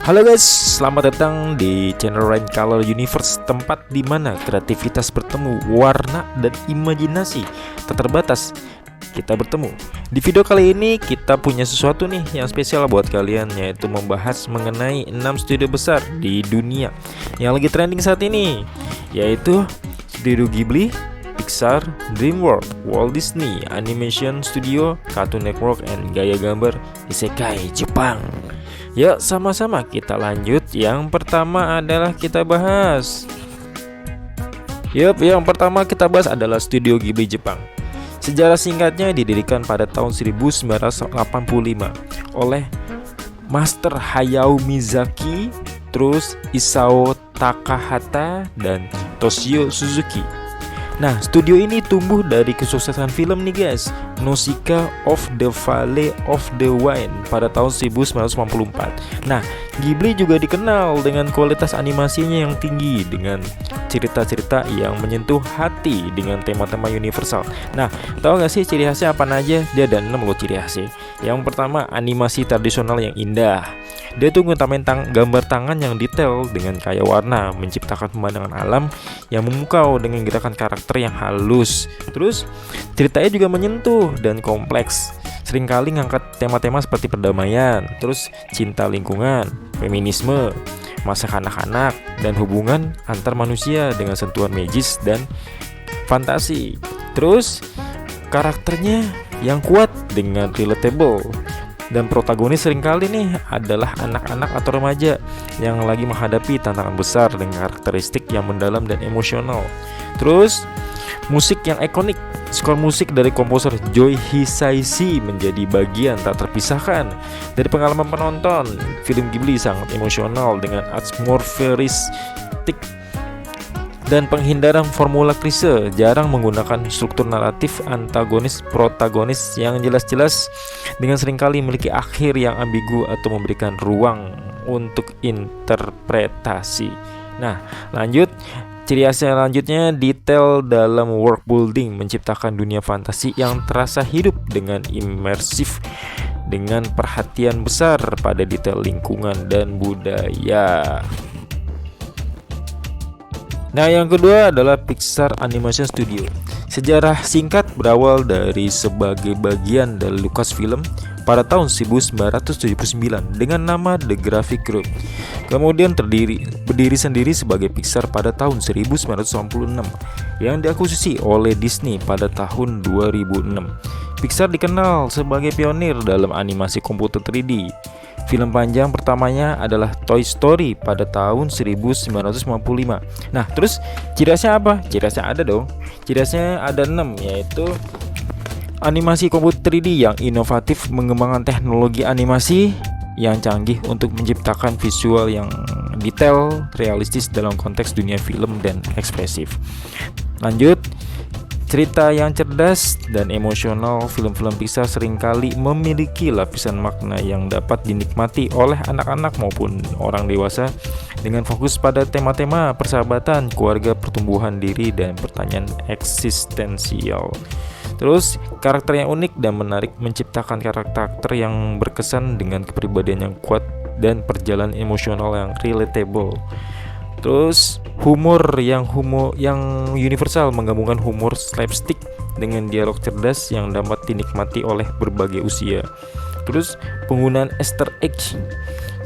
Halo guys, selamat datang di channel Rain Color Universe, tempat di mana kreativitas bertemu, warna dan imajinasi tak terbatas. Kita bertemu. Di video kali ini kita punya sesuatu nih yang spesial buat kalian, yaitu membahas mengenai 6 studio besar di dunia yang lagi trending saat ini, yaitu Studio Ghibli, Pixar, DreamWorks, Walt Disney Animation Studio, Cartoon Network, and gaya gambar Isekai Jepang. Yuk sama-sama kita lanjut. Yang pertama adalah kita bahas yang pertama kita bahas adalah Studio Ghibli Jepang. Sejarah singkatnya didirikan pada tahun 1985 oleh Master Hayao Miyazaki, terus Isao Takahata dan Toshio Suzuki. Nah, studio ini tumbuh dari kesuksesan film nih guys, Nausicaa of the Valley of the Wind pada tahun 1994. Nah, Ghibli juga dikenal dengan kualitas animasinya yang tinggi, dengan cerita-cerita yang menyentuh hati dengan tema-tema universal. Nah, tahu gak sih ciri khasnya apa aja? Dia ada 6 loh ciri khasnya. Yang pertama, animasi tradisional yang indah. Dia tuh ngutamain gambar tangan yang detail dengan kaya warna, menciptakan pemandangan alam yang memukau dengan gerakan karakter yang halus. Terus ceritanya juga menyentuh dan kompleks, seringkali ngangkat tema-tema seperti perdamaian, terus cinta lingkungan, feminisme, masa kanak-kanak, dan hubungan antar manusia dengan sentuhan magis dan fantasi. Terus karakternya yang kuat dengan relatable, dan protagonis seringkali nih adalah anak-anak atau remaja yang lagi menghadapi tantangan besar dengan karakteristik yang mendalam dan emosional. Terus musik yang ikonik. Skor musik dari komposer Joe Hisaishi menjadi bagian tak terpisahkan dari pengalaman penonton. Film Ghibli sangat emosional dengan atmosferistik dan penghindaran formula klise, jarang menggunakan struktur naratif antagonis protagonis yang jelas-jelas, dengan seringkali memiliki akhir yang ambigu atau memberikan ruang untuk interpretasi. Nah, lanjut. Ciri khas selanjutnya, detail dalam world building, menciptakan dunia fantasi yang terasa hidup dengan imersif, dengan perhatian besar pada detail lingkungan dan budaya. Nah, yang kedua adalah Pixar Animation Studio. Sejarah singkat berawal dari sebagai bagian dari Lucasfilm pada tahun 1979 dengan nama The Graphic Group. Kemudian berdiri sendiri sebagai Pixar pada tahun 1996 yang diakuisisi oleh Disney pada tahun 2006. Pixar dikenal sebagai pionir dalam animasi komputer 3D. Film panjang pertamanya adalah Toy Story pada tahun 1955. Nah, terus ciri khasnya apa? Ciri khasnya ada dong. Ciri khasnya ada 6, yaitu animasi komputer 3D yang inovatif, mengembangkan teknologi animasi yang canggih untuk menciptakan visual yang detail, realistis dalam konteks dunia film dan ekspresif. Lanjut, cerita yang cerdas dan emosional. Film-film Pixar seringkali memiliki lapisan makna yang dapat dinikmati oleh anak-anak maupun orang dewasa, dengan fokus pada tema-tema persahabatan, keluarga, pertumbuhan diri, dan pertanyaan eksistensial. Terus karakter yang unik dan menarik, menciptakan karakter yang berkesan dengan kepribadian yang kuat dan perjalanan emosional yang relatable. Terus humor yang universal, menggabungkan humor slapstick dengan dialog cerdas yang dapat dinikmati oleh berbagai usia. Terus penggunaan Easter egg,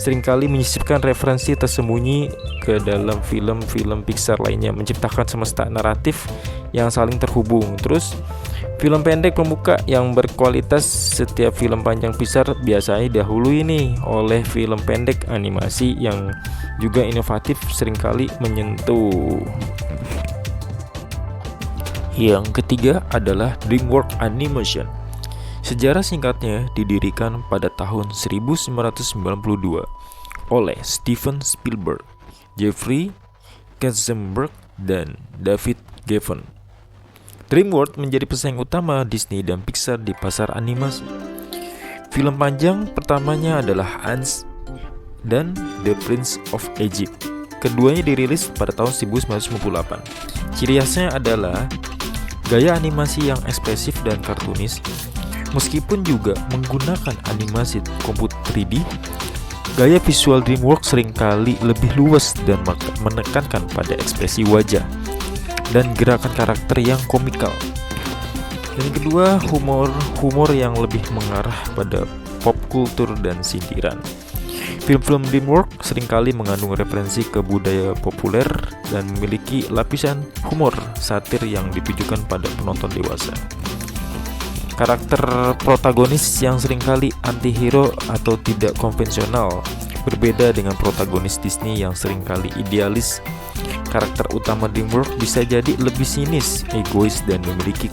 seringkali menyisipkan referensi tersembunyi ke dalam film-film Pixar lainnya, menciptakan semesta naratif yang saling terhubung. Terus film pendek pembuka yang berkualitas. Setiap film panjang Pixar biasanya didahului nih oleh film pendek animasi yang juga inovatif, seringkali menyentuh. Yang ketiga adalah DreamWorks Animation. Sejarah singkatnya didirikan pada tahun 1992 oleh Steven Spielberg, Jeffrey Katzenberg, dan David Geffen. DreamWorks menjadi pesaing utama Disney dan Pixar di pasar animasi. Film panjang pertamanya adalah Hans dan The Prince of Egypt. Keduanya dirilis pada tahun 1998. Ciri khasnya adalah gaya animasi yang ekspresif dan kartunis, meskipun juga menggunakan animasi komputer 3D Gaya visual DreamWorks seringkali lebih luas dan menekankan pada ekspresi wajah dan gerakan karakter yang komikal. Dan kedua, humor yang lebih mengarah pada pop kultur dan sindiran. Film-film DreamWorks seringkali mengandung referensi ke budaya populer dan memiliki lapisan humor satir yang ditujukan pada penonton dewasa. Karakter protagonis yang seringkali anti-hero atau tidak konvensional, berbeda dengan protagonis Disney yang seringkali idealis. Karakter utama DreamWorks bisa jadi lebih sinis, egois, dan memiliki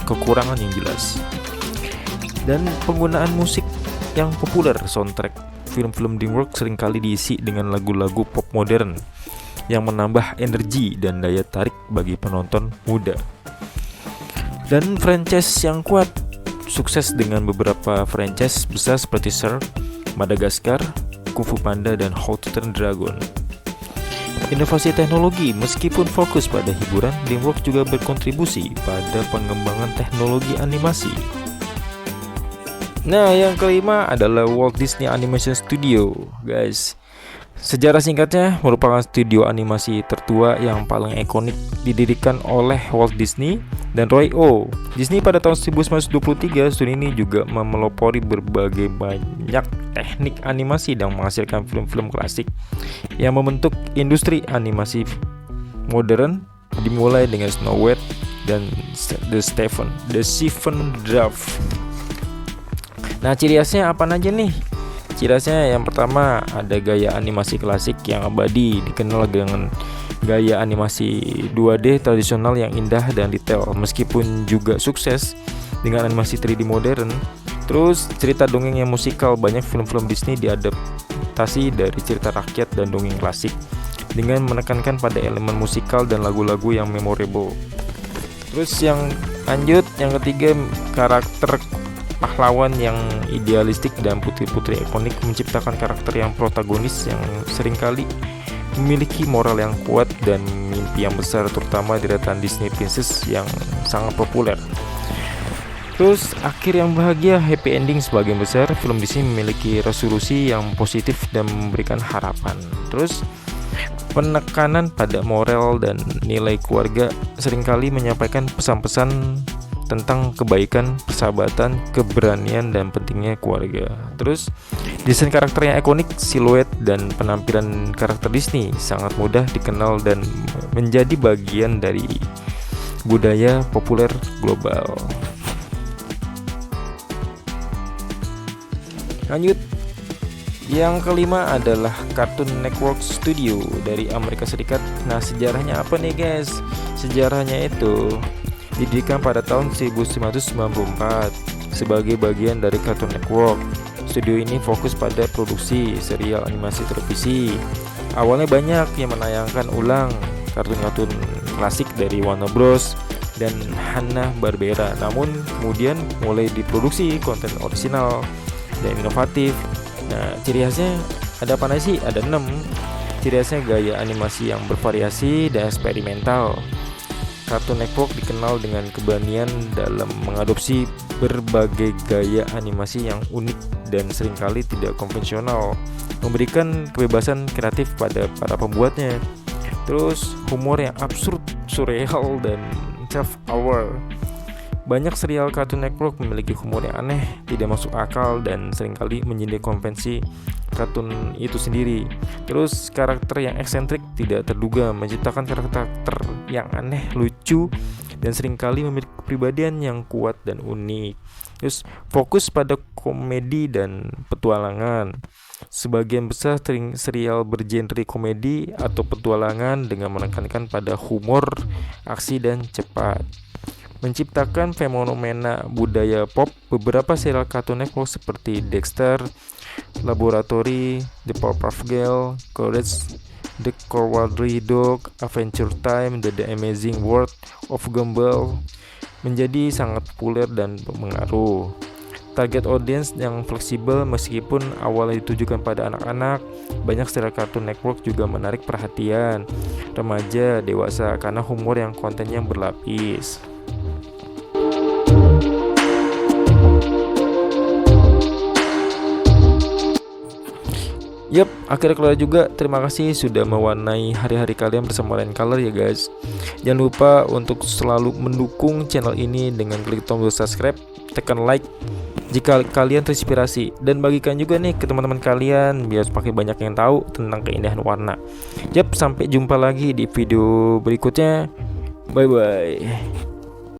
kekurangan yang jelas. Dan penggunaan musik yang populer, soundtrack film-film DreamWorks seringkali diisi dengan lagu-lagu pop modern yang menambah energi dan daya tarik bagi penonton muda. Dan franchise yang kuat, sukses dengan beberapa franchise besar seperti Shrek, Madagascar, Kung Fu Panda, dan How to Train Dragon. Inovasi teknologi, meskipun fokus pada hiburan, DreamWorks juga berkontribusi pada pengembangan teknologi animasi. Nah, yang kelima adalah Walt Disney Animation Studio, guys. Sejarah singkatnya, merupakan studio animasi tertua yang paling ikonik, didirikan oleh Walt Disney dan Roy O. Disney pada tahun 1923, studio ini juga memelopori berbagai banyak teknik animasi dan menghasilkan film-film klasik yang membentuk industri animasi modern, dimulai dengan Snow White dan The Seven Dwarfs. Nah, ciri khasnya apa aja nih? Ciri khasnya yang pertama ada gaya animasi klasik yang abadi, dikenal dengan gaya animasi 2D tradisional yang indah dan detail, meskipun juga sukses dengan animasi 3D modern. Terus cerita dongeng yang musikal, banyak film-film Disney diadaptasi dari cerita rakyat dan dongeng klasik dengan menekankan pada elemen musikal dan lagu-lagu yang memorable. Terus yang lanjut, yang ketiga, karakter pahlawan yang idealistik dan putri-putri ikonik menciptakan karakter yang protagonis yang seringkali memiliki moral yang kuat dan mimpi yang besar, terutama deretan Disney Princess yang sangat populer. Terus akhir yang bahagia, happy ending. Sebagian besar film Disney memiliki resolusi yang positif dan memberikan harapan. Terus penekanan pada moral dan nilai keluarga, seringkali menyampaikan pesan-pesan tentang kebaikan, persahabatan, keberanian, dan pentingnya keluarga. Terus desain karakter yang ikonik, siluet dan penampilan karakter Disney sangat mudah dikenal dan menjadi bagian dari budaya populer global. Lanjut, yang kelima adalah Cartoon Network Studio dari Amerika Serikat. Nah, sejarahnya apa nih guys? Sejarahnya itu didirikan pada tahun 1994 sebagai bagian dari Cartoon Network. Studio ini fokus pada produksi serial animasi televisi. Awalnya banyak yang menayangkan ulang kartun-kartun klasik dari Warner Bros dan Hanna-Barbera. Namun kemudian mulai diproduksi konten orisinal dan inovatif. Nah, ciri khasnya ada apa sih? Ada 6. Ciri khasnya gaya animasi yang bervariasi dan eksperimental. Cartoon Network dikenal dengan keberanian dalam mengadopsi berbagai gaya animasi yang unik dan seringkali tidak konvensional, memberikan kebebasan kreatif pada para pembuatnya. Terus humor yang absurd, surreal, dan self-aware. Banyak serial Cartoon Network memiliki humor yang aneh, tidak masuk akal, dan seringkali menyindir konvensi kartun itu sendiri. Terus karakter yang eksentrik, tidak terduga, menciptakan karakter yang aneh, lucu, dan seringkali memiliki kepribadian yang kuat dan unik. Terus fokus pada komedi dan petualangan. Sebagian besar serial bergenre komedi atau petualangan dengan menekankan pada humor, aksi, dan cepat. Menciptakan fenomena budaya pop, beberapa serial Cartoon Network seperti Dexter, Laboratory, The Powerpuff Girls, Courage the Cowardly Dog, Adventure Time, The Amazing World of Gumball menjadi sangat populer dan berpengaruh. Target audience yang fleksibel, meskipun awalnya ditujukan pada anak-anak, banyak serial Cartoon Network juga menarik perhatian remaja, dewasa karena humor yang kontennya berlapis. Yap, akhirnya keluar juga. Terima kasih sudah mewarnai hari-hari kalian bersama Rain Color ya guys. Jangan lupa untuk selalu mendukung channel ini dengan klik tombol subscribe, tekan like jika kalian terinspirasi, dan bagikan juga nih ke teman-teman kalian biar pakai banyak yang tahu tentang keindahan warna. Yap, sampai jumpa lagi di video berikutnya. Bye bye.